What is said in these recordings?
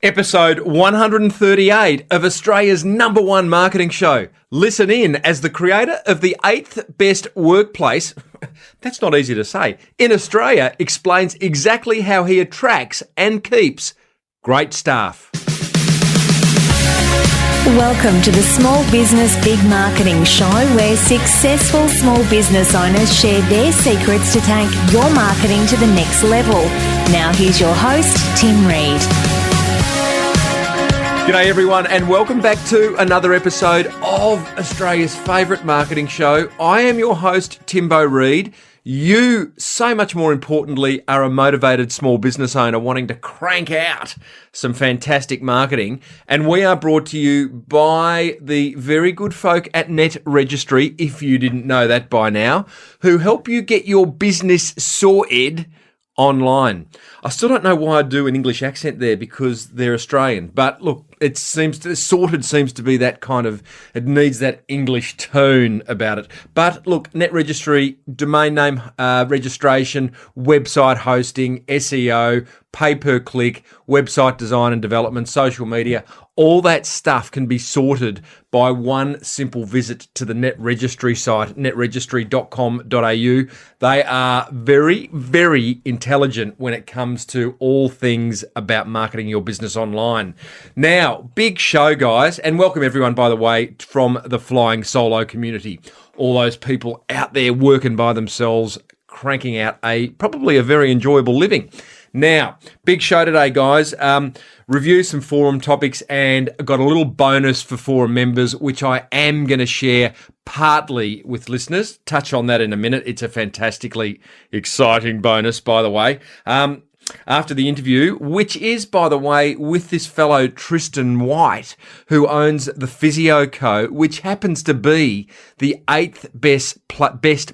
Episode 138 of Australia's #1 marketing show. Listen in as the creator of the 8th best workplace, that's not easy to say, in Australia explains exactly how he attracts and keeps great staff. Welcome to the Small Business Big Marketing Show, where successful small business owners share their secrets to take your marketing to the next level. Now here's your host, Tim Reid. G'day everyone, and welcome back to another episode of Australia's favourite marketing show. I am your host, Timbo Reid. You, so much more importantly, are a motivated small business owner wanting to crank out some fantastic marketing. And we are brought to you by the very good folk at Net Registry, if you didn't know that by now, who help you get your business sorted online. I still don't know why I do an English accent there because they're Australian. But look, sorted seems to be that kind of, it needs that English tone about it. But look, Net Registry, domain name registration, website hosting, SEO, pay per click, website design and development, social media, all that stuff can be sorted by one simple visit to the Net Registry site, netregistry.com.au. They are very, very intelligent when it comes to all things about marketing your business online. Now, big show, guys, and welcome everyone, by the way, from the Flying Solo community. All those people out there working by themselves, cranking out probably a very enjoyable living. Now, big show today, guys. Review some forum topics and got a little bonus for forum members, which I am going to share partly with listeners. Touch on that in a minute. It's a fantastically exciting bonus, by the way. After the interview, which is, by the way, with this fellow Tristan White, who owns the Physio Co, which happens to be the 8th best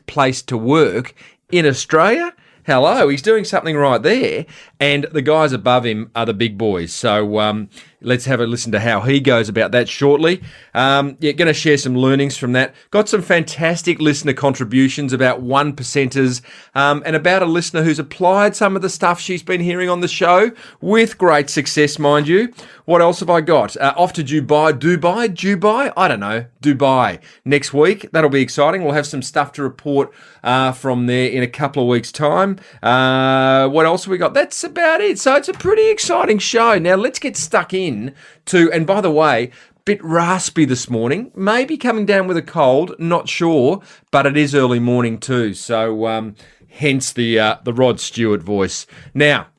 place to work in Australia. Hello, he's doing something right there. And the guys above him are the big boys. So let's have a listen to how he goes about that shortly. Going to share some learnings from that. Got some fantastic listener contributions about 1%ers and about a listener who's applied some of the stuff she's been hearing on the show with great success, mind you. What else have I got? Off to Dubai? I don't know. Dubai next week. That'll be exciting. We'll have some stuff to report from there in a couple of weeks' time. What else have we got? That's about it. So it's a pretty exciting show. Now let's get stuck in to, and by the way, bit raspy this morning, maybe coming down with a cold, not sure, but it is early morning too. So hence the Rod Stewart voice. Now,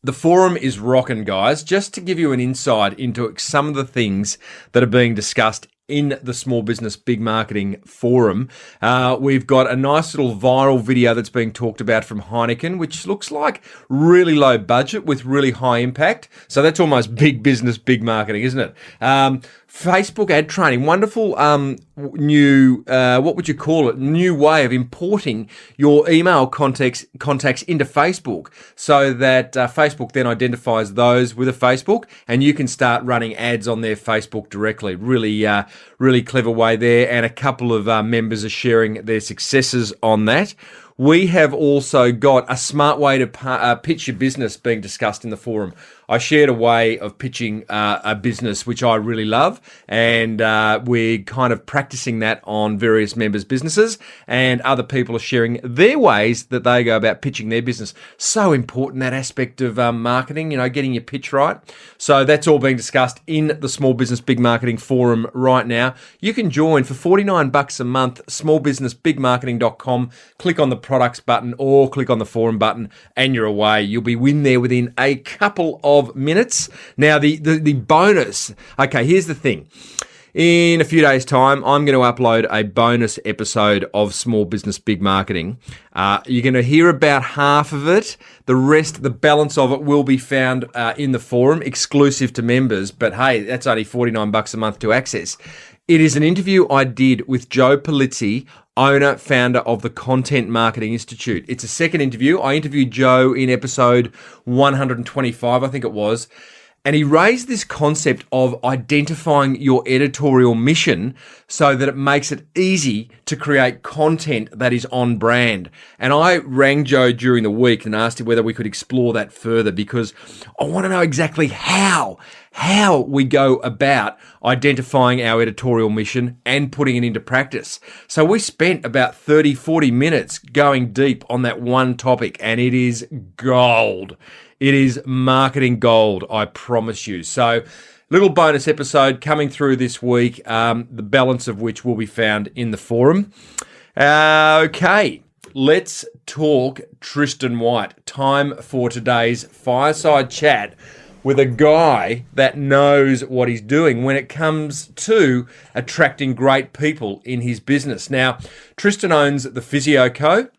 the forum is rocking, guys. Just to give you an insight into some of the things that are being discussed in the Small Business Big Marketing Forum. We've got a nice little viral video that's being talked about from Heineken, which looks like really low budget with really high impact. So that's almost big business, big marketing, isn't it? Facebook ad training, wonderful new, what would you call it? New way of importing your email contacts into Facebook so that Facebook then identifies those with a Facebook and you can start running ads on their Facebook directly. Really clever way there, and a couple of members are sharing their successes on that. We have also got a smart way to pitch your business being discussed in the forum. I shared a way of pitching a business which I really love, and we're kind of practicing that on various members' businesses, and other people are sharing their ways that they go about pitching their business. So important, that aspect of marketing, getting your pitch right. So that's all being discussed in the Small Business Big Marketing Forum right now. You can join for $49 a month, smallbusinessbigmarketing.com. Click on the products button or click on the forum button and you're away. You'll be in there within a couple of minutes. Now, the bonus. Okay, here's the thing. In a few days' time, I'm going to upload a bonus episode of Small Business Big Marketing. You're going to hear about half of it. The rest, the balance of it, will be found in the forum, exclusive to members. But hey, that's only $49 a month to access. It is an interview I did with Joe Polizzi, owner, founder of the Content Marketing Institute. It's a second interview. I interviewed Joe in episode 125, I think it was. And he raised this concept of identifying your editorial mission so that it makes it easy to create content that is on brand. And I rang Joe during the week and asked him whether we could explore that further, because I want to know exactly how we go about identifying our editorial mission and putting it into practice. So we spent about 30, 40 minutes going deep on that one topic, and it is gold. It is marketing gold, I promise you. So, little bonus episode coming through this week, the balance of which will be found in the forum. Okay, let's talk Tristan White. Time for today's fireside chat with a guy that knows what he's doing when it comes to attracting great people in his business. Now, Tristan owns the Physio Co.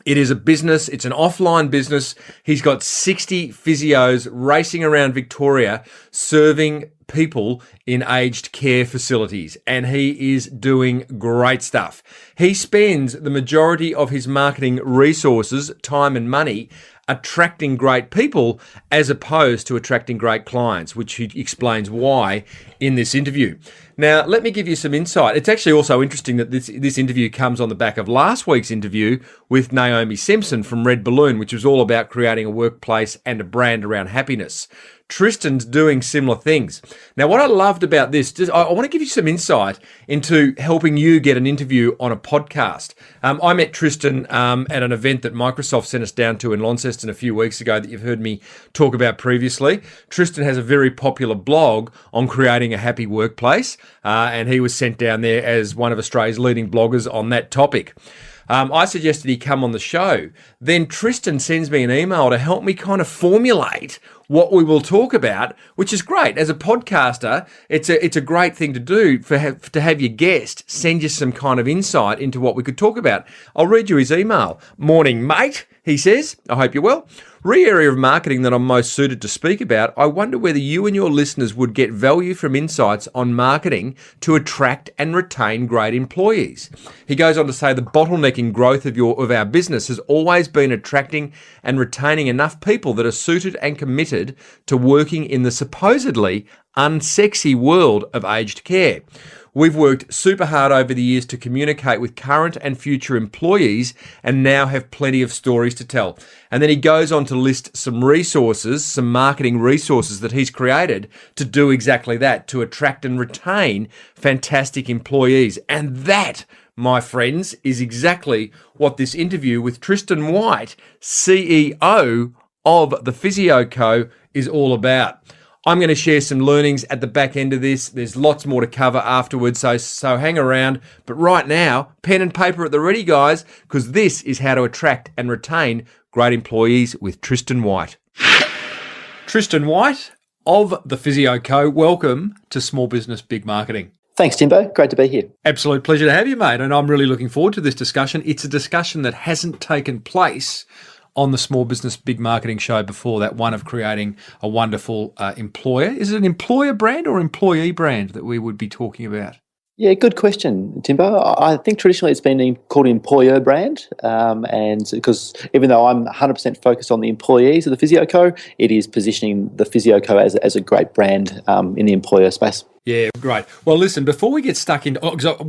It is a business. It's an offline business. He's got 60 physios racing around Victoria serving people in aged care facilities, and he is doing great stuff. He spends the majority of his marketing resources, time and money, attracting great people as opposed to attracting great clients, which he explains why in this interview. Now, let me give you some insight. It's actually also interesting that this interview comes on the back of last week's interview with Naomi Simpson from Red Balloon, which was all about creating a workplace and a brand around happiness. Tristan's doing similar things. Now, what I loved about this, I want to give you some insight into helping you get an interview on a podcast. I met Tristan at an event that Microsoft sent us down to in Launceston a few weeks ago that you've heard me talk about previously. Tristan has a very popular blog on creating a happy workplace, and he was sent down there as one of Australia's leading bloggers on that topic. I suggested he come on the show. Then Tristan sends me an email to help me kind of formulate what we will talk about, which is great. As a podcaster, it's a great thing to do to have your guest send you some kind of insight into what we could talk about. I'll read you his email. Morning, mate, he says. I hope you're well. Area of marketing that I'm most suited to speak about. I wonder whether you and your listeners would get value from insights on marketing to attract and retain great employees. He goes on to say the bottlenecking growth of our business has always been attracting and retaining enough people that are suited and committed to working in the supposedly unsexy world of aged care. We've worked super hard over the years to communicate with current and future employees and now have plenty of stories to tell. And then he goes on to list some resources, some marketing resources that he's created to do exactly that, to attract and retain fantastic employees. And that, my friends, is exactly what this interview with Tristan White, CEO of the Physio Co, is all about. I'm going to share some learnings at the back end of this. There's lots more to cover afterwards, so hang around. But right now, pen and paper at the ready, guys, because this is how to attract and retain great employees with Tristan White. Tristan White of the Physio Co, welcome to Small Business Big Marketing. Thanks, Timbo. Great to be here. Absolute pleasure to have you, mate. And I'm really looking forward to this discussion. It's a discussion that hasn't taken place on the Small Business Big Marketing show before, that one of creating a wonderful employer. Is it an employer brand or employee brand that we would be talking about? Yeah, good question, Timbo. I think traditionally it's been called an employer brand, and because even though I'm 100% focused on the employees of the Physio Co, it is positioning the Physio Co as a great brand in the employer space. Yeah, great. Well, listen, before we get stuck into,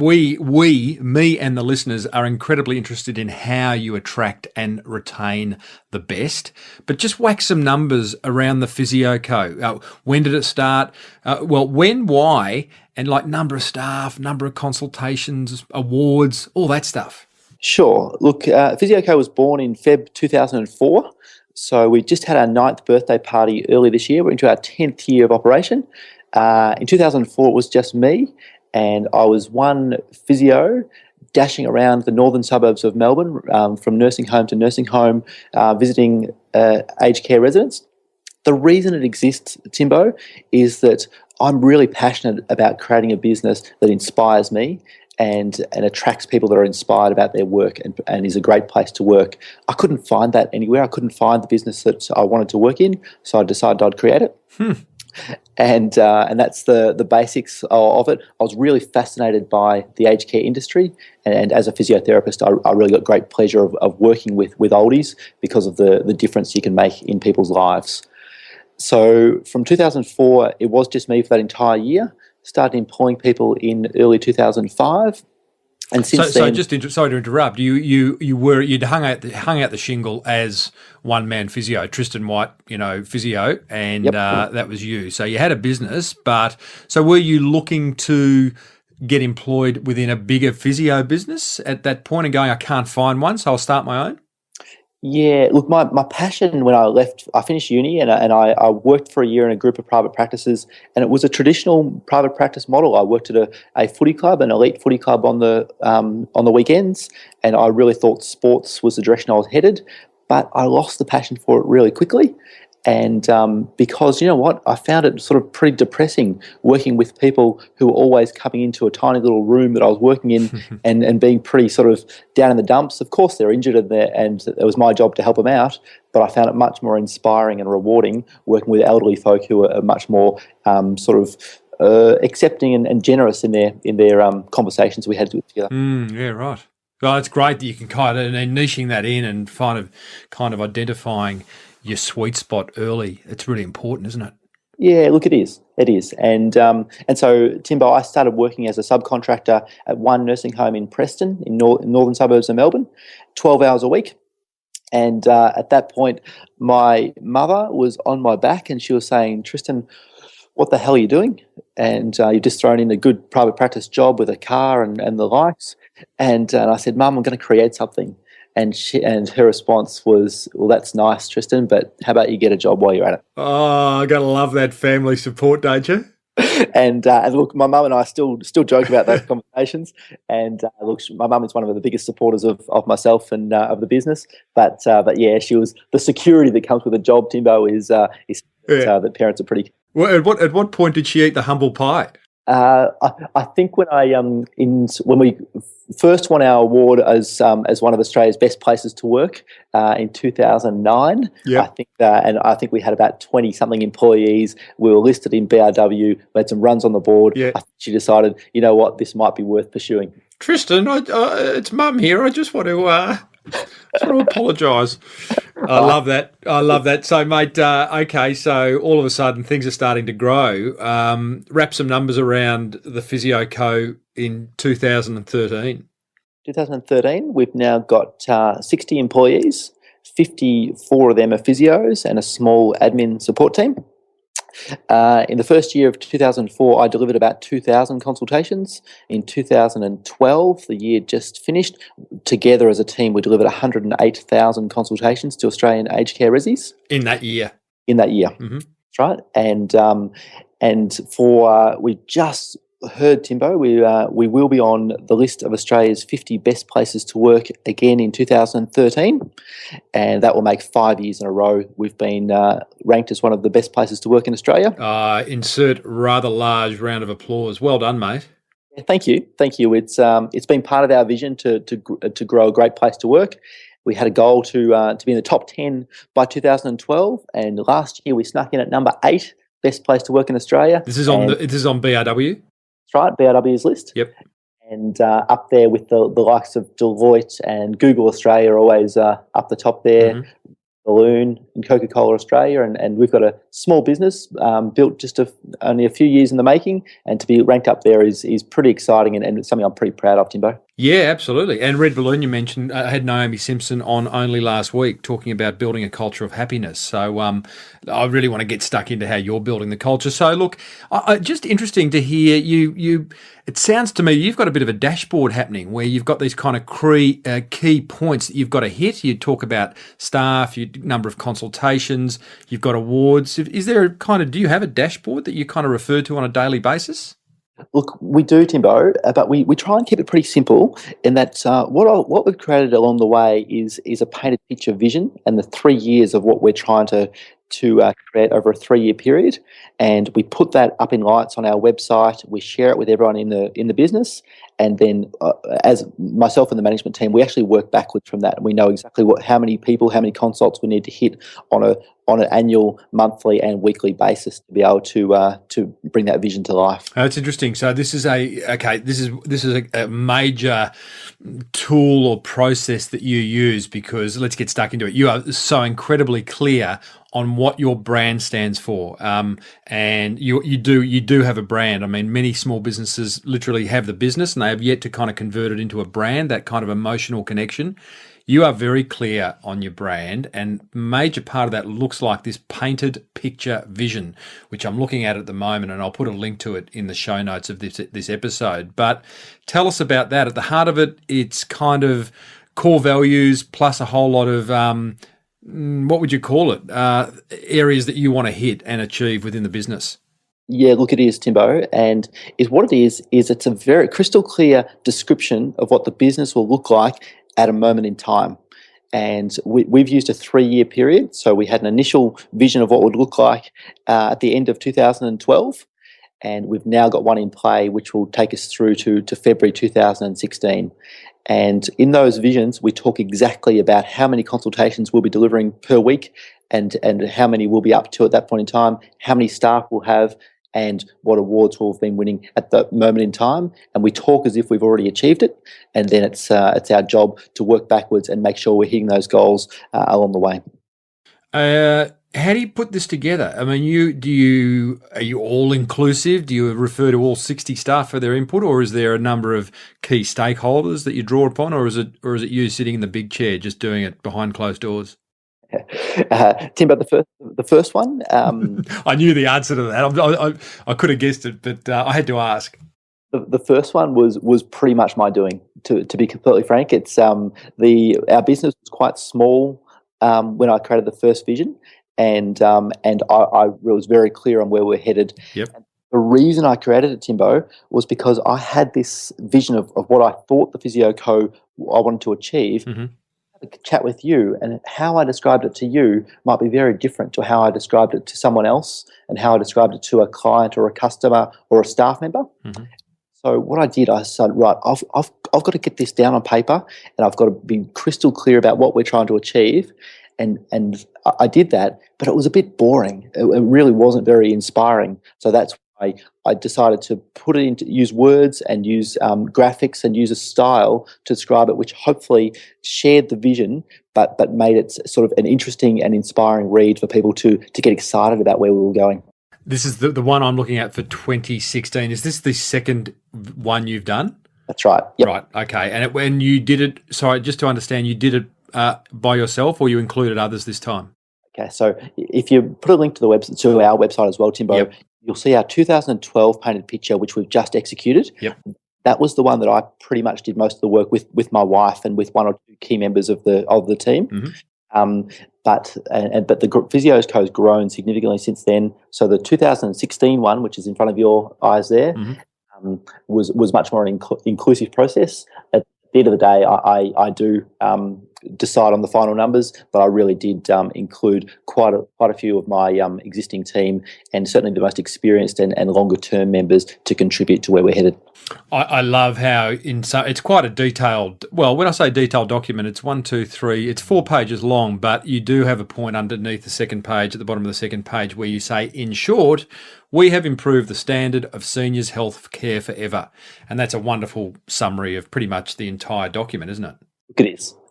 me and the listeners are incredibly interested in how you attract and retain the best, but just whack some numbers around the Physio Co. When did it start? When, why, and like number of staff, number of consultations, awards, all that stuff. Sure. Look, Physio Co was born in Feb 2004. So we just had our 9th birthday party early this year. We're into our 10th year of operation. In 2004, it was just me, and I was one physio dashing around the northern suburbs of Melbourne, from nursing home to nursing home, visiting aged care residents. The reason it exists, Timbo, is that I'm really passionate about creating a business that inspires me and attracts people that are inspired about their work and is a great place to work. I couldn't find that anywhere. I couldn't find the business that I wanted to work in, so I decided I'd create it. And that's the basics of it. I was really fascinated by the aged care industry, and as a physiotherapist, I really got great pleasure of working with oldies because of the difference you can make in people's lives. So from 2004, it was just me for that entire year. Started employing people in early 2005. And since then, sorry to interrupt. You'd hung out the shingle as one man physio, Tristan White, physio, and Yep. That was you. So you had a business, but so were you looking to get employed within a bigger physio business at that point and going, I can't find one, so I'll start my own? yeah, look, my passion when I left, I finished uni and I worked for a year in a group of private practices, and it was a traditional private practice model. I worked at a footy club, an elite footy club on the weekends, and I really thought sports was the direction I was headed, but I lost the passion for it really quickly. And because, you know what, I found it sort of pretty depressing working with people who were always coming into a tiny little room that I was working in and being pretty sort of down in the dumps. Of course, they're injured in there, and it was my job to help them out, but I found it much more inspiring and rewarding working with elderly folk who are much more accepting and generous in their conversations we had together. Yeah, right. Well, it's great that you can kind of and niching that in and kind of identifying your sweet spot early. It's really important, isn't it? Yeah, look, it is. It is. And so, Timbo, I started working as a subcontractor at one nursing home in Preston, in northern suburbs of Melbourne, 12 hours a week. And at that point, my mother was on my back and she was saying, Tristan, what the hell are you doing? And you've just thrown in a good private practice job with a car and the likes. And I said, Mum, I'm going to create something. And her response was, well, that's nice, Tristan, but how about you get a job while you're at it? Oh, I gotta love that family support, don't you? And look, my mum and I still joke about those conversations. And look, my mum is one of the biggest supporters of myself and of the business. But yeah, she was the security that comes with a job. Timbo is that parents are pretty. Well, at what point did she eat the humble pie? I think when when we first won our award as one of Australia's best places to work in 2009. Yeah. I think we had about 20 something employees. We were listed in BRW. We had some runs on the board. Yeah. I think she decided, you know what, this might be worth pursuing. Tristan, it's Mum here. I just want to apologise. I love that. So, mate, okay, so all of a sudden things are starting to grow. Wrap some numbers around the Physio Co in 2013. 2013, we've now got 60 employees, 54 of them are physios and a small admin support team. In the first year of 2004, I delivered about 2,000 consultations. In 2012, the year just finished, together as a team, we delivered 108,000 consultations to Australian aged care resis. In that year? Mm-hmm. That's right. And we just heard, Timbo, we will be on the list of Australia's 50 best places to work again in 2013, and that will make 5 years in a row we've been ranked as one of the best places to work in Australia. Insert rather large round of applause. Well done, mate. Thank you. It's been part of our vision to grow a great place to work. We had a goal to be in the top 10 by 2012, and last year we snuck in at number 8 best place to work in Australia. This is on BRW. That's right, BRW's list. Yep. And up there with the likes of Deloitte and Google Australia are always up the top there. Mm-hmm. Balloon and Coca-Cola Australia, and we've got a small business built just only a few years in the making, and to be ranked up there is pretty exciting and it's something I'm pretty proud of, Timbo. Yeah, absolutely. And Red Balloon, you mentioned, I had Naomi Simpson on only last week talking about building a culture of happiness. So I really want to get stuck into how you're building the culture. So look, just interesting to hear you. It sounds to me you've got a bit of a dashboard happening where you've got these kind of key points that you've got to hit. You talk about staff, your number of consultations, you've got awards. Is there do you have a dashboard that you kind of refer to on a daily basis? Look, we do, Timbo, but we try and keep it pretty simple in that what we've created along the way is a painted picture vision and the 3 years of what we're trying to create over a 3-year period, and we put that up in lights on our website. We share it with everyone in the business, and then as myself and the management team, we actually work backwards from that, and we know exactly how many people, how many consults we need to hit on an annual, monthly, and weekly basis to be able to bring that vision to life. That's interesting. So this is a major tool or process that you use, because let's get stuck into it. You are so incredibly clear on what your brand stands for. And you do have a brand. I mean, many small businesses literally have the business and they have yet to kind of convert it into a brand, that kind of emotional connection. You are very clear on your brand, and major part of that looks like this painted picture vision, which I'm looking at the moment, and I'll put a link to it in the show notes of this episode. But tell us about that. At the heart of it, it's kind of core values plus a whole lot of, what would you call it, areas that you want to hit and achieve within the business. Yeah, look, it is, Timbo, and what it is it's a very crystal clear description of what the business will look like at a moment in time. And we've used a 3-year period. So we had an initial vision of what it would look like at the end of 2012. And we've now got one in play, which will take us through to February 2016. And in those visions, we talk exactly about how many consultations we'll be delivering per week and how many we'll be up to at that point in time, how many staff we'll have, and what awards we've been winning at the moment in time. And we talk as if we've already achieved it. And then it's our job to work backwards and make sure we're hitting those goals along the way. How do you put this together? I mean, are you all inclusive? Do you refer to all 60 staff for their input, or is there a number of key stakeholders that you draw upon, or is it you sitting in the big chair just doing it behind closed doors? Timbo, the first one. I knew the answer to that. I could have guessed it, but I had to ask. The first one was pretty much my doing. To be completely frank, it's our business was quite small when I created the first vision, and I was very clear on where we're headed. Yep. The reason I created it, Timbo, was because I had this vision of what I thought the Physio Co I wanted to achieve. Mm-hmm. Chat with you, and how I described it to you might be very different to how I described it to someone else and how I described it to a client or a customer or a staff member. Mm-hmm. So what I did, I said, right, I've got to get this down on paper, and I've got to be crystal clear about what we're trying to achieve. And I did that, but it was a bit boring. It really wasn't very inspiring. So that's why I decided to put it into use words and use graphics and use a style to describe it, which hopefully shared the vision, but made it sort of an interesting and inspiring read for people to get excited about where we were going. This is the one I'm looking at for 2016. Is this the second one you've done? That's right. Yep. Right. Okay. And when you did it, sorry, just to understand, you did it by yourself, or you included others this time? Okay. So if you put a link to our website as well, Timbo, yep, you'll see our 2012 painted picture, which we've just executed. Yep. That was the one that I pretty much did most of the work with my wife and with one or two key members of the team. Mm-hmm. But the Physio Co has grown significantly since then. So the 2016 one, which is in front of your eyes there, mm-hmm, was much more an inclusive process. At the end of the day, I do decide on the final numbers, but I really did include quite a few of my existing team, and certainly the most experienced and longer term members to contribute to where we're headed. I love how it's quite a detailed, well, when I say detailed document, it's 1, 2, 3, it's 4 pages long, but you do have a point underneath the second page, at the bottom of the second page, where you say, in short, we have improved the standard of seniors' health care forever. And that's a wonderful summary of pretty much the entire document, isn't it?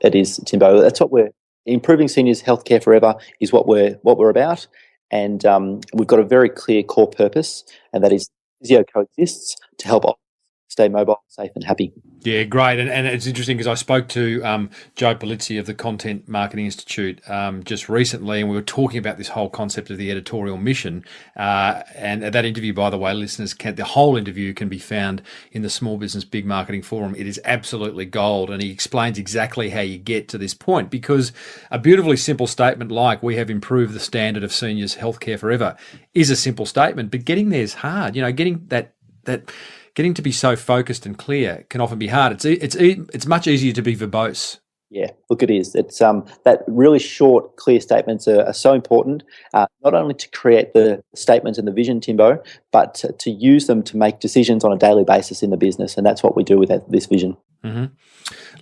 It is, Timbo. That's what we're improving seniors' healthcare forever is what we're about, and we've got a very clear core purpose, and that is Physio Co exists to help stay mobile, safe, and happy. Yeah, great. And it's interesting because I spoke to Joe Polizzi of the Content Marketing Institute just recently, and we were talking about this whole concept of the editorial mission. And that interview, by the way, listeners, the whole interview can be found in the Small Business Big Marketing Forum. It is absolutely gold. And he explains exactly how you get to this point, because a beautifully simple statement like we have improved the standard of seniors' healthcare forever is a simple statement, but getting there is hard. You know, getting getting to be so focused and clear can often be hard. It's much easier to be verbose. Yeah, look, it is. It's that really short, clear statements are so important, not only to create the statements and the vision, Timbo, but to use them to make decisions on a daily basis in the business, and that's what we do with this vision.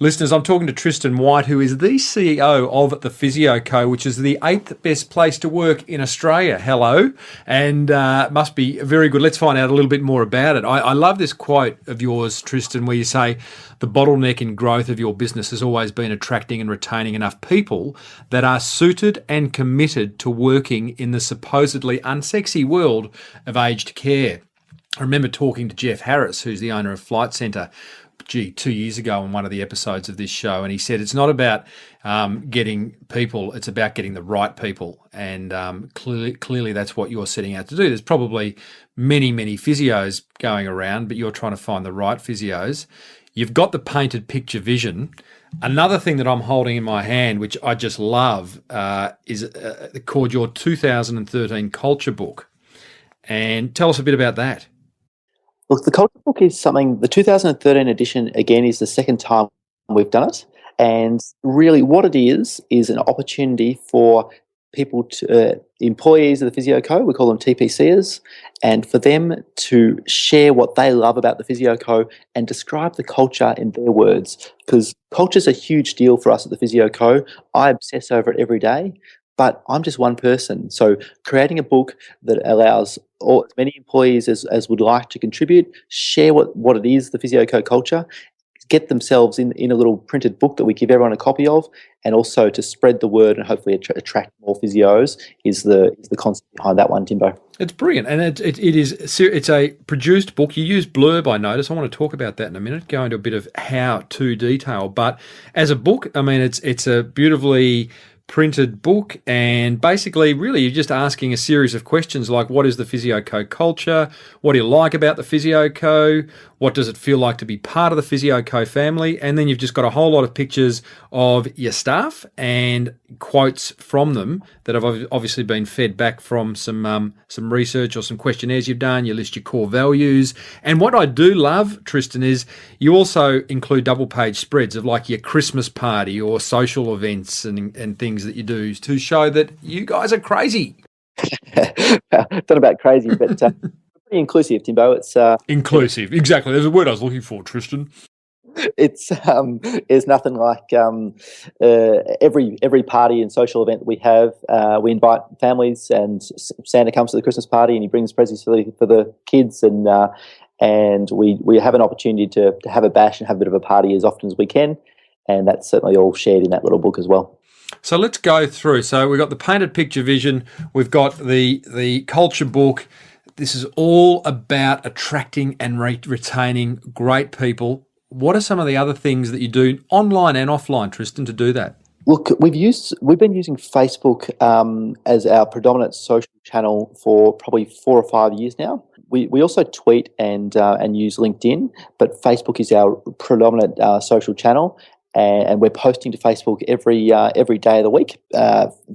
Listeners, I'm talking to Tristan White, who is the CEO of the Physio Co, which is the 8th best place to work in Australia. Hello, and must be very good. Let's find out a little bit more about it. I love this quote of yours, Tristan, where you say the bottleneck in growth of your business has always been attracting and retaining enough people that are suited and committed to working in the supposedly unsexy world of aged care. I remember talking to Jeff Harris, who's the owner of Flight Centre, 2 years ago on one of the episodes of this show, and he said it's not about getting people, it's about getting the right people, and clearly that's what you're setting out to do. There's probably many physios going around, but you're trying to find the right physios. You've got the painted picture vision. Another thing that I'm holding in my hand, which I just love, is called your 2013 Culture Book, and tell us a bit about that. Look, the Culture Book is something, the 2013 edition, again, is the second time we've done it. And really what it is an opportunity for people to, employees of the Physio Co, we call them TPCers, and for them to share what they love about the Physio Co and describe the culture in their words. Because culture is a huge deal for us at the Physio Co. I obsess over it every day. But I'm just one person. So creating a book that allows as many employees as would like to contribute, share what it is, the Physio Co culture, get themselves in a little printed book that we give everyone a copy of, and also to spread the word and hopefully attract more physios is the concept behind that one, Timbo. It's brilliant, and it's a produced book. You use blurb, I notice. I want to talk about that in a minute, go into a bit of how to detail. But as a book, I mean, it's a beautifully printed book, and basically really you're just asking a series of questions like, what is the Physio Co culture? What do you like about the Physio Co? What does it feel like to be part of the Physio Co family? And then you've just got a whole lot of pictures of your staff and quotes from them that have obviously been fed back from some research or some questionnaires you've done. You list your core values. And what I do love, Tristan, is you also include double page spreads of like your Christmas party or social events and things that you do to show that you guys are crazy. Not about crazy, but pretty inclusive, Timbo. It's inclusive, exactly. There's a word I was looking for, Tristan. It's there's nothing like every party and social event that we have. We invite families, and Santa comes to the Christmas party and he brings presents for the kids, and we have an opportunity to have a bash and have a bit of a party as often as we can, and that's certainly all shared in that little book as well. So let's go through. So we've got the painted picture vision, we've got the culture book. This is all about attracting and retaining great people. What are some of the other things that you do online and offline, Tristan, to do that? Look, we've been using Facebook as our predominant social channel for probably 4 or 5 years now. We also tweet and use LinkedIn, but Facebook is our predominant social channel. And we're posting to Facebook every day of the week,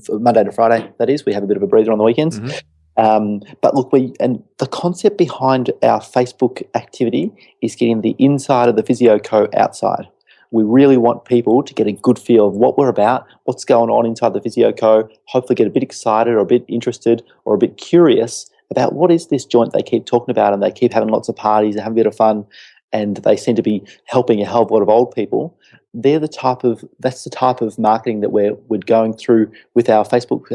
Monday to Friday. That is, we have a bit of a breather on the weekends. Mm-hmm. But look, the concept behind our Facebook activity is getting the inside of the Physio Co outside. We really want people to get a good feel of what we're about, what's going on inside the Physio Co. Hopefully, get a bit excited or a bit interested or a bit curious about what is this joint they keep talking about, and they keep having lots of parties and having a bit of fun, and they seem to be helping a hell of a lot of old people. That's the type of marketing that we're going through with our Facebook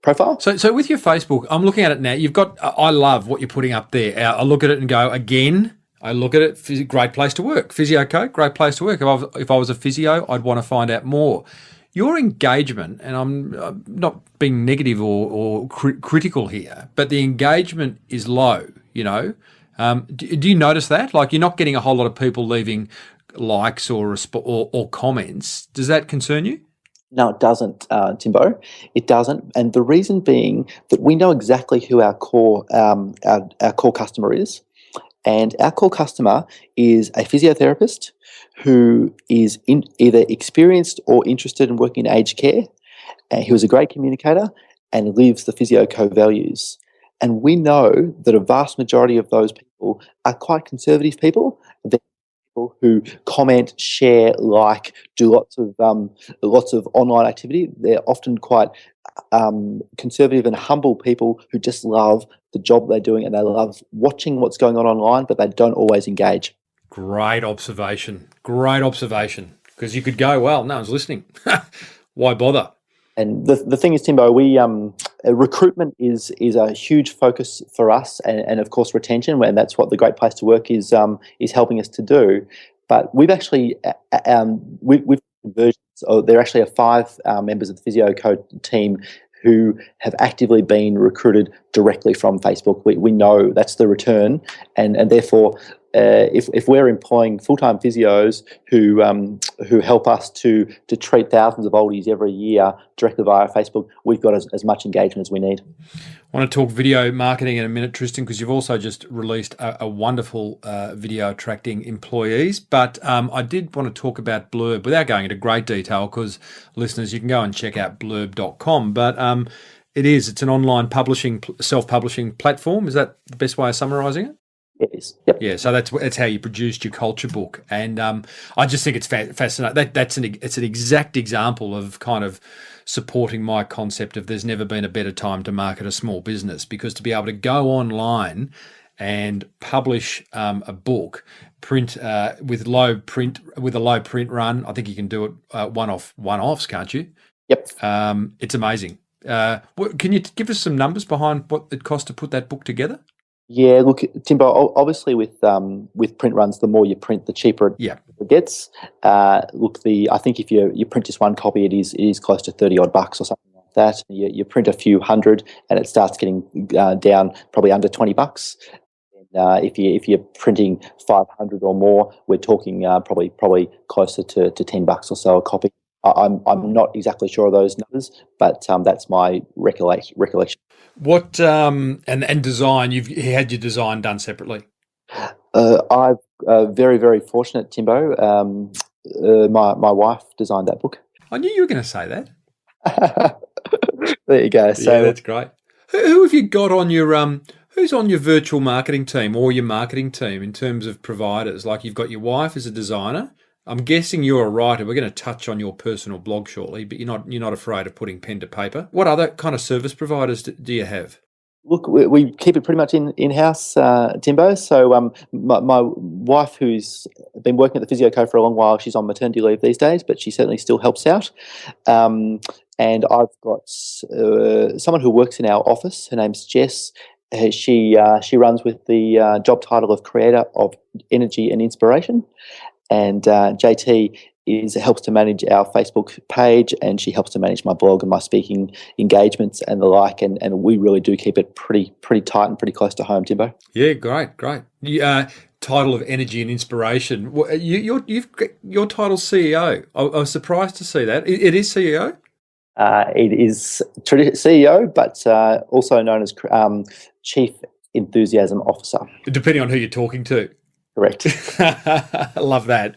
profile. So with your Facebook, I'm looking at it now. You've got, I love what you're putting up there. I look at it and go, again, I look at it, great place to work. Physio Co, great place to work. If I was a physio, I'd want to find out more. Your engagement, and I'm not being negative or critical here, but the engagement is low, you know. Do you notice that? Like, you're not getting a whole lot of people leaving likes or comments. Does that concern you? No, it doesn't, Timbo. It doesn't, and the reason being that we know exactly who our core customer is, and our core customer is a physiotherapist who is either experienced or interested in working in aged care. He was a great communicator and lives the Physio Co values. And we know that a vast majority of those people are quite conservative people. They're people who comment, share, like, do lots of online activity. They're often quite conservative and humble people who just love the job they're doing, and they love watching what's going on online, but they don't always engage. Great observation. Great observation. Because you could go, well, no one's listening. Why bother? And the thing is, Timbo, we recruitment is a huge focus for us, and of course retention, and that's what the Great Place to Work is helping us to do. But we've actually we've conversions. There actually are 5 members of the Physio Co team who have actively been recruited directly from Facebook. We know that's the return, and therefore, if we're employing full-time physios who help us to treat thousands of oldies every year directly via Facebook, we've got as much engagement as we need. I want to talk video marketing in a minute, Tristan, because you've also just released a wonderful video attracting employees. But I did want to talk about Blurb without going into great detail, because listeners, you can go and check out blurb.com. But it's an online self-publishing platform. Is that the best way of summarising it? It is. Yep. Yeah, so that's how you produced your culture book, and I just think it's fascinating. It's an exact example of kind of supporting my concept of there's never been a better time to market a small business, because to be able to go online and publish a book, print with a low print run. I think you can do it one-offs, can't you? Yep. It's amazing. Can you give us some numbers behind what it cost to put that book together? Yeah, look, Timbo, obviously with print runs, the more you print, the cheaper it gets. I think if you print just one copy, it is close to $30 or something like that. You print a few hundred, and it starts getting down probably under $20. If you're printing 500 or more, we're talking probably closer to $10 or so a copy. I'm not exactly sure of those numbers, but that's my recollection. What and design? You've had your design done separately. I'm very, very fortunate, Timbo. My wife designed that book. I knew you were going to say that. There you go. So yeah, that's great. Who have you got on your who's on your virtual marketing team or your marketing team in terms of providers? Like, you've got your wife as a designer. I'm guessing you're a writer. We're going to touch on your personal blog shortly, but you're not afraid of putting pen to paper. What other kind of service providers do you have? Look, we keep it pretty much in-house, Timbo. So my wife, who's been working at the Physio Co for a long while, she's on maternity leave these days, but she certainly still helps out. And I've got someone who works in our office. Her name's Jess. She runs with the job title of Creator of Energy and Inspiration. And JT helps to manage our Facebook page, and she helps to manage my blog and my speaking engagements and the like. And we really do keep it pretty tight and pretty close to home, Timbo. Yeah, great. Title of Energy and Inspiration. Your title's CEO. I was surprised to see that. It is CEO? It is CEO, but also known as Chief Enthusiasm Officer. Depending on who you're talking to. Correct. I love that.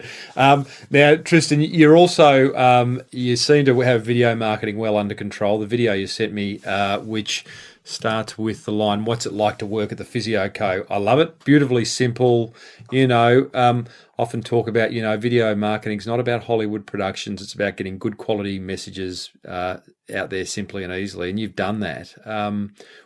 Now, Tristan, you're also, you seem to have video marketing well under control. The video you sent me, which starts with the line, "What's it like to work at the Physio Co?" I love it. Beautifully simple. Often talk about, video marketing is not about Hollywood productions. It's about getting good quality messages out there simply and easily. And you've done that.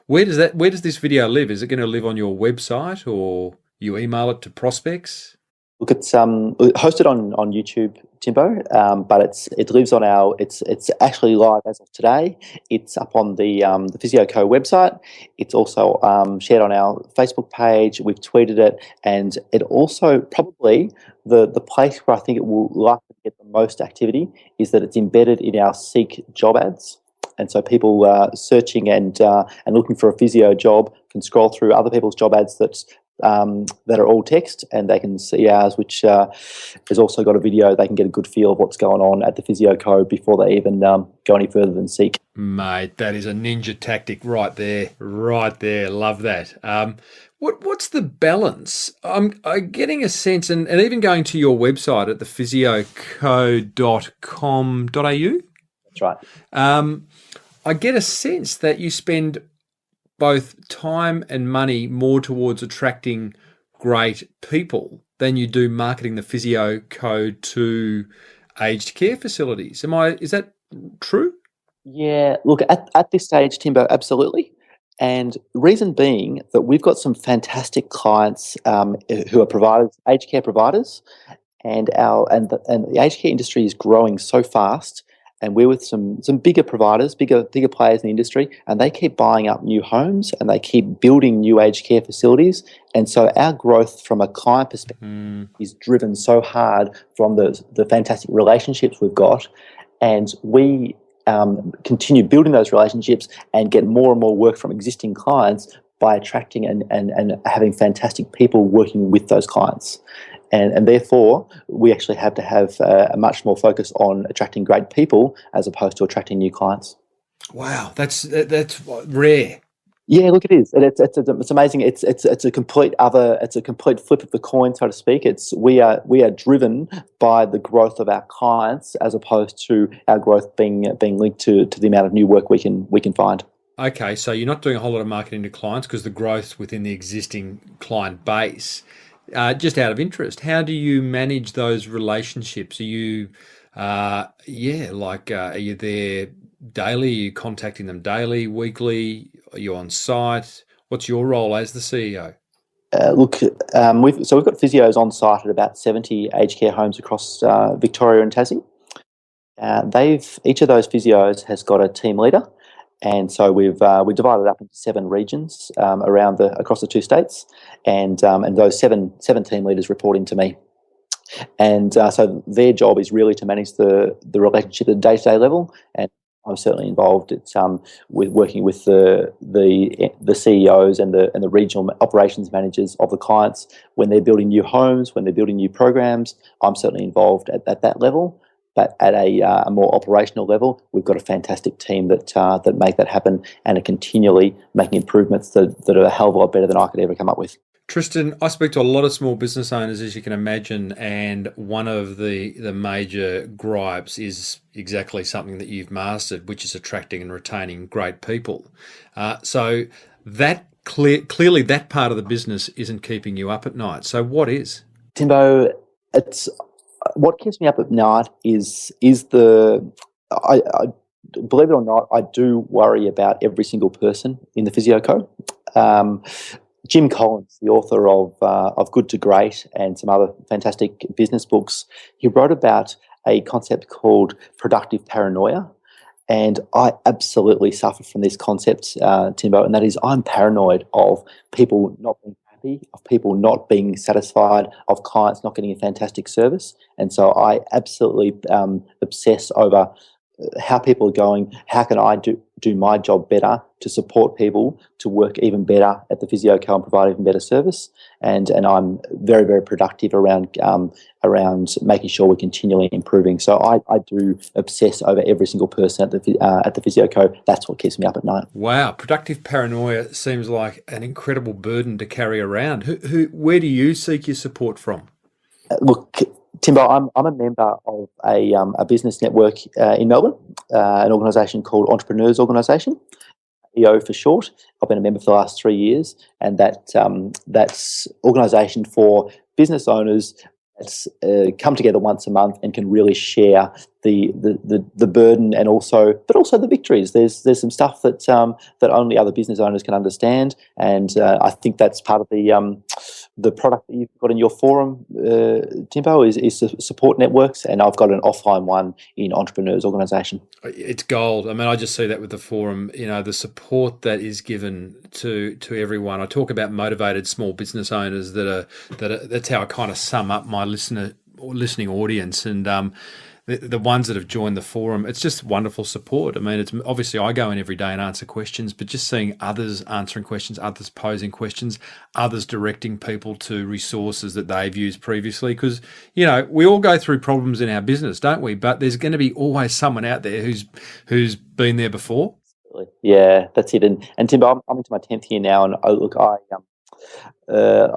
Where does this video live? Is it going to live on your website, or you email it to prospects? Look, it's hosted on YouTube, Timbo, but it lives on it's actually live as of today. It's up on the Physio Co website. It's also shared on our Facebook page. We've tweeted it, and it also probably the place where I think it will likely get the most activity is that it's embedded in our Seek job ads. And so people searching and looking for a physio job can scroll through other people's job ads that are all text, and they can see ours, which has also got a video. They can get a good feel of what's going on at the Physio Co before they even go any further than Seek. Mate, that is a ninja tactic right there. Love that. What's the balance? I'm getting a sense, and even going to your website at thephysioco.com.au. That's right. I get a sense that you spend both time and money more towards attracting great people than you do marketing the Physio Co to aged care facilities. Is that true? Yeah, look, at this stage, Timbo, absolutely. And reason being that we've got some fantastic clients who are providers, aged care providers, and the aged care industry is growing so fast. And we're with some bigger providers, bigger players in the industry, and they keep buying up new homes and they keep building new aged care facilities. And so our growth from a client perspective is driven so hard from the fantastic relationships we've got, and we continue building those relationships and get more and more work from existing clients by attracting and having fantastic people working with those clients. And therefore, we actually have to have a much more focus on attracting great people as opposed to attracting new clients. Wow, that's rare. Yeah, look, it is. It's amazing. It's a complete flip of the coin, so to speak. We are driven by the growth of our clients as opposed to our growth being linked to the amount of new work we can find. Okay, so you're not doing a whole lot of marketing to clients because the growth within the existing client base. Just out of interest, how do you manage those relationships? Are you, are you there daily? Are you contacting them daily, weekly? Are you on site? What's your role as the CEO? We've got physios on site at about 70 aged care homes across Victoria and Tassie. Each of those physios has got a team leader. And so we divided up into 7 regions across the 2 states, and those seven team leaders reporting to me. And so their job is really to manage the relationship at a day-to-day level, and I'm certainly involved. It's with working with the CEOs and the regional operations managers of the clients when they're building new homes, when they're building new programs. I'm certainly involved at that level. But at a more operational level, we've got a fantastic team that make that happen and are continually making improvements that are a hell of a lot better than I could ever come up with. Tristan, I speak to a lot of small business owners, as you can imagine, and one of the major gripes is exactly something that you've mastered, which is attracting and retaining great people. So that clearly that part of the business isn't keeping you up at night. So what is? Timbo, what keeps me up at night is I believe it or not, I do worry about every single person in the Physio Co. Jim Collins, the author of Good to Great and some other fantastic business books, he wrote about a concept called productive paranoia. And I absolutely suffer from this concept, Timbo, and that is I'm paranoid of people not being happy, of people not being satisfied, of clients not getting a fantastic service. And so I absolutely obsess over how people are going, how can I do my job better to support people to work even better at the Physio Co and provide even better service. And I'm very, very productive around making sure we're continually improving. So I do obsess over every single person at the Physio Co. That's what keeps me up at night. Wow, productive paranoia seems like an incredible burden to carry around. Where do you seek your support from? Look, Timbo, I'm a member of a business network in Melbourne, an organisation called Entrepreneurs Organisation, EO for short. I've been a member for the last 3 years, and that's organisation for business owners that's come together once a month and can really share the burden but also the victories. There's some stuff that only other business owners can understand, and I think that's part of the product that you've got in your forum, Timbo, is support networks, and I've got an offline one in Entrepreneurs Organisation. It's gold. I mean, I just see that with the forum, the support that is given to everyone. I talk about motivated small business owners that's how I kind of sum up my listening audience, and the ones that have joined the forum, it's just wonderful support. I mean, it's obviously I go in every day and answer questions, but just seeing others answering questions, others posing questions, others directing people to resources that they've used previously, because, we all go through problems in our business, don't we? But there's going to be always someone out there who's been there before. Yeah, that's it. And Timbo, I'm into my 10th year now, and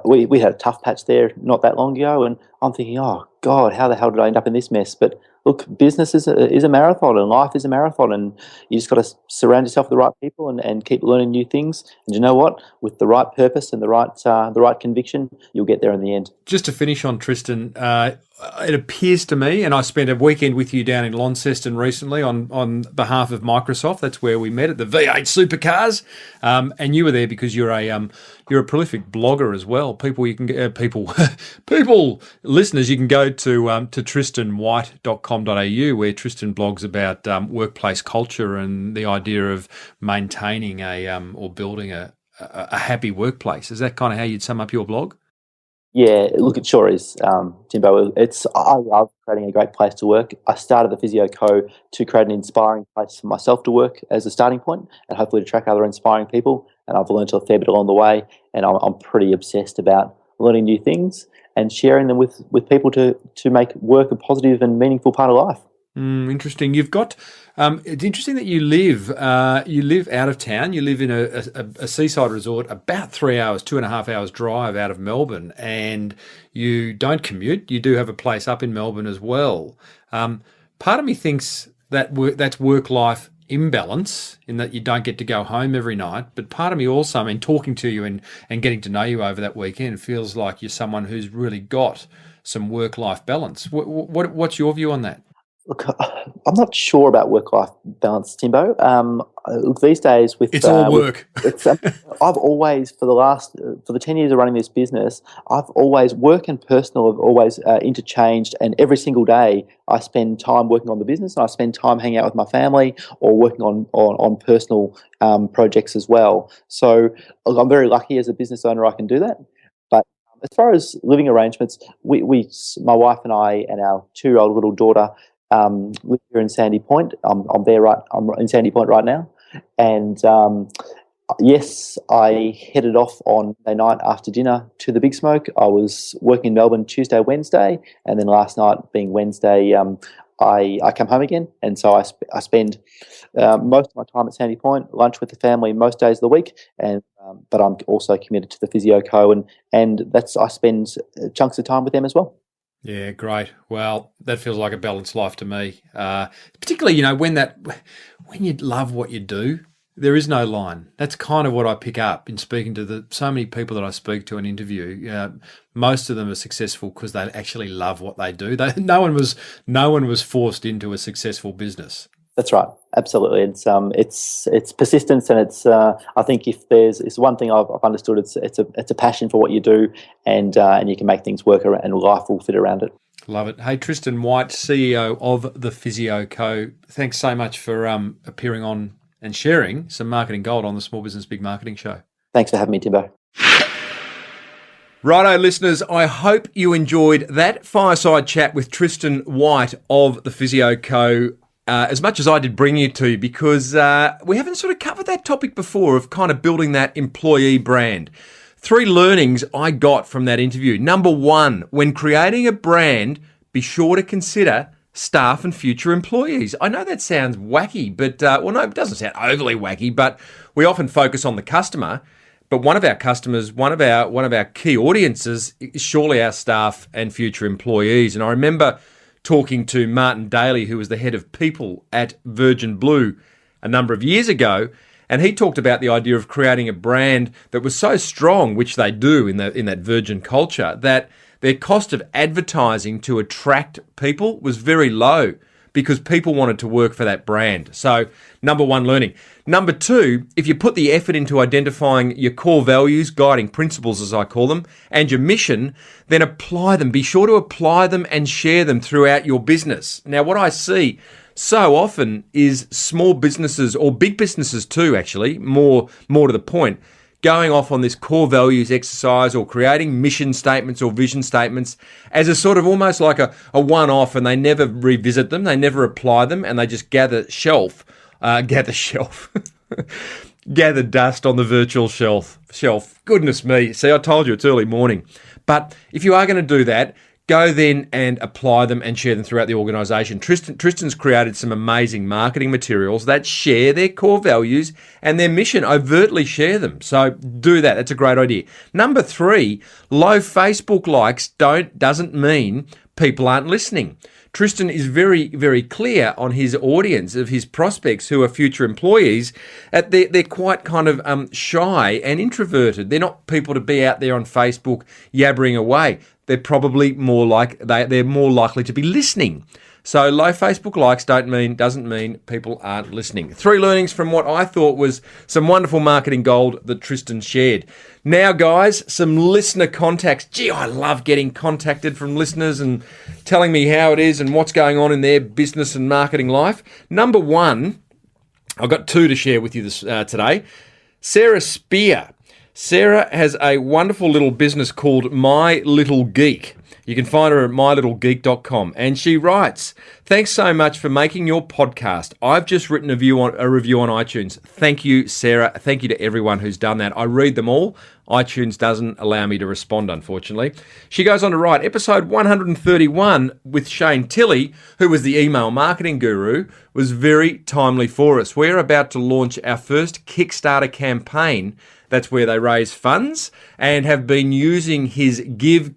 we had a tough patch there not that long ago, and I'm thinking, oh God, how the hell did I end up in this mess? But look, business is a marathon, and life is a marathon, and you just got to surround yourself with the right people and keep learning new things. And you know what? With the right purpose and the right conviction, you'll get there in the end. Just to finish on Tristan, it appears to me, and I spent a weekend with you down in Launceston recently on behalf of Microsoft. That's where we met at the V8 Supercars, and you were there because you're a prolific blogger as well. People listeners, you can go to tristanwhite.com.au where Tristan blogs about workplace culture and the idea of maintaining or building a happy workplace. Is that kind of how you'd sum up your blog? Yeah, look, it sure is, Timbo. I love creating a great place to work. I started the Physio Co to create an inspiring place for myself to work as a starting point, and hopefully to attract other inspiring people. And I've learned a fair bit along the way, and I'm pretty obsessed about learning new things and sharing them with people to make work a positive and meaningful part of life. Interesting. You've got. It's interesting that you live out of town. You live in a seaside resort, about 3 hours, 2.5 hours drive out of Melbourne, and you don't commute. You do have a place up in Melbourne as well. Part of me thinks that that's work-life imbalance in that you don't get to go home every night. But part of me also, I mean, talking to you and getting to know you over that weekend feels like you're someone who's really got some work-life balance. What's your view on that? Look, I'm not sure about work-life balance, Timbo. These days, it's all work. I've always, for the 10 years of running this business, I've always work and personal have always interchanged. And every single day, I spend time working on the business, and I spend time hanging out with my family or working on personal projects as well. So I'm very lucky as a business owner I can do that. But as far as living arrangements, my wife and I and our 2-year-old little daughter. Live here in Sandy Point. I'm in Sandy Point right now, and yes, I headed off on Monday night after dinner to the Big Smoke. I was working in Melbourne Tuesday, Wednesday, and then last night, being Wednesday, I come home again, and so I spend most of my time at Sandy Point, lunch with the family most days of the week, and but I'm also committed to the Physio Co, and I spend chunks of time with them as well. Yeah, great. Well, that feels like a balanced life to me. Particularly, when you love what you do, there is no line. That's kind of what I pick up in speaking to so many people that I speak to and interview. Most of them are successful because they actually love what they do. No one was forced into a successful business. That's right. Absolutely. It's persistence, and it's I think it's one thing I've understood. It's a passion for what you do, and you can make things work and life will fit around it. Love it. Hey, Tristan White, CEO of the Physio Co. Thanks so much for appearing on and sharing some marketing gold on the Small Business Big Marketing Show. Thanks for having me, Timbo. Righto, listeners, I hope you enjoyed that fireside chat with Tristan White of the Physio Co. As much as I did bring you to, because we haven't sort of covered that topic before of kind of building that employee brand. 3 learnings I got from that interview. Number 1, when creating a brand, be sure to consider staff and future employees. I know that sounds wacky, but no, it doesn't sound overly wacky, but we often focus on the customer. But one of our customers, one of our key audiences is surely our staff and future employees. And I remember talking to Martin Daly, who was the head of people at Virgin Blue a number of years ago, and he talked about the idea of creating a brand that was so strong, which they do in that Virgin culture, that their cost of advertising to attract people was very low because people wanted to work for that brand. So, number 1 learning. Number 2, if you put the effort into identifying your core values, guiding principles as I call them, and your mission, then apply them. Be sure to apply them and share them throughout your business. Now, what I see so often is small businesses, or big businesses too, actually, more to the point, going off on this core values exercise or creating mission statements or vision statements as a sort of almost like a one-off, and they never revisit them, they never apply them, and they just gather dust on the virtual shelf. Goodness me. See, I told you it's early morning. But if you are going to do that, go then and apply them and share them throughout the organisation. Tristan's created some amazing marketing materials that share their core values and their mission. Overtly share them. So do that. That's a great idea. Number 3, low Facebook likes doesn't mean people aren't listening. Tristan is very, very clear on his audience of his prospects who are future employees. They're quite kind of shy and introverted. They're not people to be out there on Facebook yabbering away. They're probably they're more likely to be listening. So low Facebook likes doesn't mean people aren't listening. 3 learnings from what I thought was some wonderful marketing gold that Tristan shared. Now, guys, some listener contacts. Gee, I love getting contacted from listeners and telling me how it is and what's going on in their business and marketing life. Number 1, I've got 2 to share with you today. Sarah Spear. Sarah has a wonderful little business called My Little Geek. You can find her at mylittlegeek.com. And she writes, "Thanks so much for making your podcast. I've just written a review on iTunes. Thank you, Sarah. Thank you to everyone who's done that. I read them all. iTunes doesn't allow me to respond, unfortunately." She goes on to write, "Episode 131 with Shane Tilley, who was the email marketing guru, was very timely for us. We're about to launch our first Kickstarter campaign. That's where they raise funds, and have been using his give,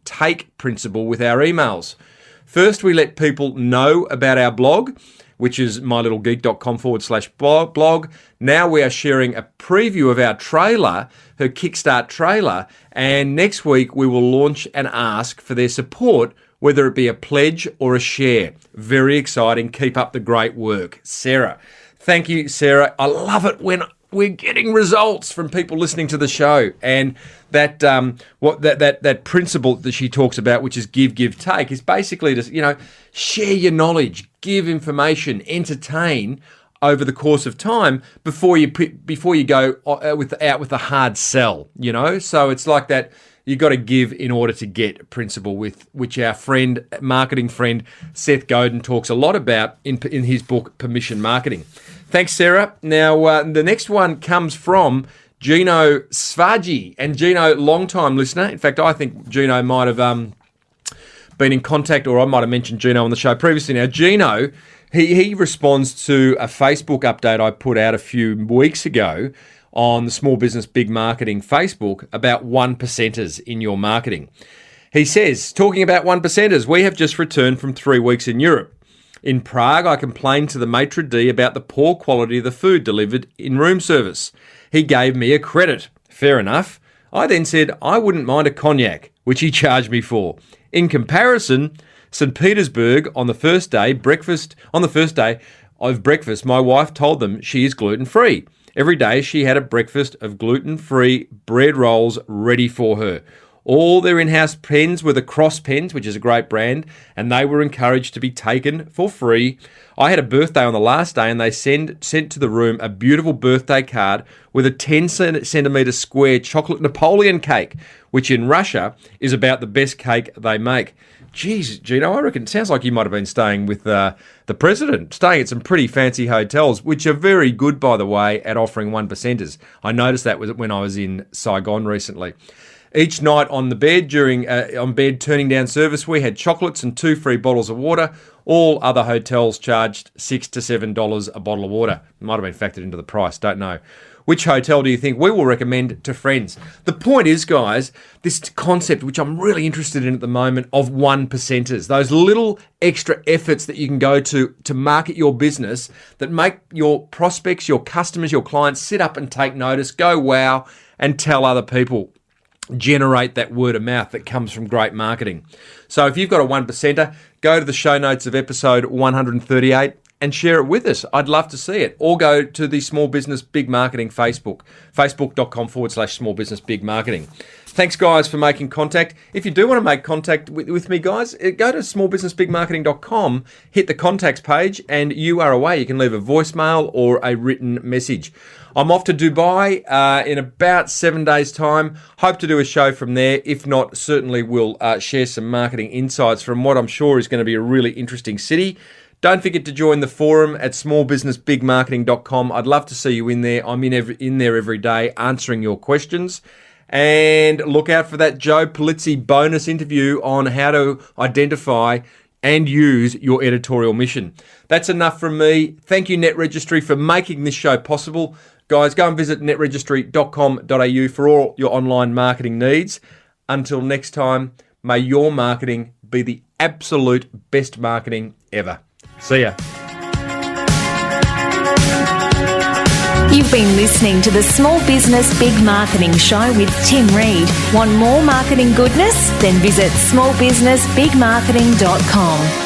take principle with our emails. First, we let people know about our blog, which is mylittlegeek.com/blog. Now we are sharing a preview of our trailer, her Kickstart trailer, and next week we will launch and ask for their support, whether it be a pledge or a share. Very exciting. Keep up the great work." Sarah. Thank you, Sarah. I love it when we're getting results from people listening to the show, and that that principle that she talks about, which is give, take, is basically to share your knowledge, give information, entertain over the course of time before you go out with a hard sell. So it's like that. You got to give in order to get principle, with which our marketing friend Seth Godin talks a lot about in his book Permission Marketing. Thanks, Sarah. Now, the next one comes from Gino Svagi. And Gino, long-time listener. In fact, I think Gino might have been in contact, or I might have mentioned Gino on the show previously. Now, Gino, he responds to a Facebook update I put out a few weeks ago on the Small Business Big Marketing Facebook about 1%ers in your marketing. He says, talking about 1%ers, we have just returned from 3 weeks in Europe. In Prague, I complained to the maitre d' about the poor quality of the food delivered in room service. He gave me a credit. Fair enough. I then said I wouldn't mind a cognac, which he charged me for. In comparison, St. Petersburg, on the first day of breakfast, my wife told them she is gluten-free. Every day she had a breakfast of gluten-free bread rolls ready for her. All their in-house pens were the Cross pens, which is a great brand, and they were encouraged to be taken for free. I had a birthday on the last day, and they sent to the room a beautiful birthday card with a 10 centimetre square chocolate Napoleon cake, which in Russia is about the best cake they make. Geez, Gino, I reckon it sounds like you might have been staying with the president, staying at some pretty fancy hotels, which are very good, by the way, at offering 1%ers. I noticed that when I was in Saigon recently. Each night on the bed, turning down service, we had chocolates and 2 free bottles of water. All other hotels charged $6 to $7 a bottle of water. It might have been factored into the price, don't know. Which hotel do you think we will recommend to friends? The point is, guys, this concept, which I'm really interested in at the moment, of 1%ers, those little extra efforts that you can go to market your business that make your prospects, your customers, your clients sit up and take notice, go wow, and tell other people. Generate that word of mouth that comes from great marketing. So if you've got a 1%er, go to the show notes of episode 138 and share it with us. I'd love to see it. Or go to the Small Business Big Marketing Facebook, facebook.com/Small Business Big Marketing. Thanks, guys, for making contact. If you do want to make contact with me, guys, go to smallbusinessbigmarketing.com, hit the contacts page, and you are away. You can leave a voicemail or a written message. I'm off to Dubai in about 7 days' time. Hope to do a show from there. If not, certainly we'll share some marketing insights from what I'm sure is going to be a really interesting city. Don't forget to join the forum at smallbusinessbigmarketing.com. I'd love to see you in there. I'm in there every day answering your questions. And look out for that Joe Polizzi bonus interview on how to identify and use your editorial mission. That's enough from me. Thank you, Net Registry, for making this show possible. Guys, go and visit netregistry.com.au for all your online marketing needs. Until next time, may your marketing be the absolute best marketing ever. See ya. You've been listening to the Small Business Big Marketing Show with Tim Reid. Want more marketing goodness? Then visit smallbusinessbigmarketing.com.